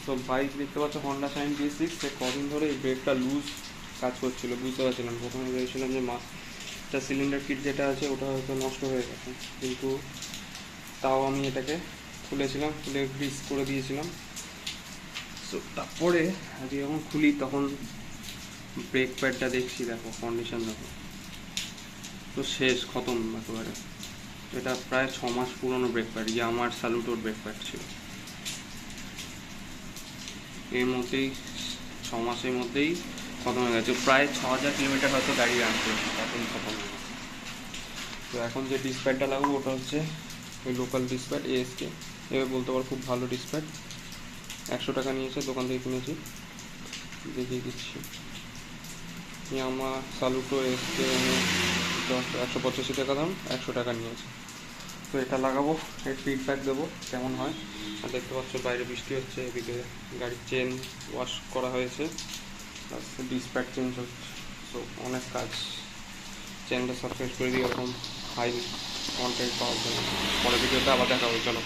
তো বাইক দেখতে পাচ্ছ হন্ডা শাইন G6, সে কদিন ধরে এই ব্রেকটা লুজ কাজ করছিল, বুঝতে পারছিলাম। প্রথমে ভেবেছিলাম যে মাস্টার সিলিন্ডার কিট যেটা আছে ওটা হয়তো নষ্ট হয়ে গেছে, কিন্তু তাও আমি এটাকে খুলেছিলাম, খুলে গ্রিস করে দিয়েছিলাম। তো তারপরে আজকে যখন খুলি তখন ব্রেক প্যাডটা দেখছি, দেখো কন্ডিশন দেখো, তো শেষ, খতম একেবারে। এটা প্রায় 6 মাস পুরনো ব্রেক প্যাড, আমার স্যালুটোর ব্রেক প্যাড ছিল। এর মধ্যেই 6 মাসের মধ্যেই খতম হয়ে গেছে। প্রায় 6,000 কিলোমিটার হয়তো গাড়ি রান করেছে, তখন খতম হয়ে গেছে। তো এখন যে ডিসপ্যাডটা লাগাবো ওটা হচ্ছে ওই লোকাল ডিসপ্যাড ASK, এবার বলতে পারো খুব ভালো ডিসপ্যাড। 100 টাকা নিয়েছে, দোকান থেকে কিনেছি, দেখিয়ে দিচ্ছি। আমার স্যালুটো ASK 185 টাকা দাম, 100 টাকা নিয়েছে। তো এটা লাগাবো, এর ফিডব্যাক দেবো কেমন হয়। আর দেখতে পাচ্ছ বাইরে বৃষ্টি হচ্ছে, এদিকে গাড়ির চেন ওয়াশ করা হয়েছে, প্লাস ডিসপ্যাড চেঞ্জ হচ্ছে। সো অনেক কাজ, চেনটা সারফেস করে দিয়ে এরকম হাই কন্টেন্ট পাওয়ার জন্য। পরে ভিডিওতে আবার দেখা হবে, চলো।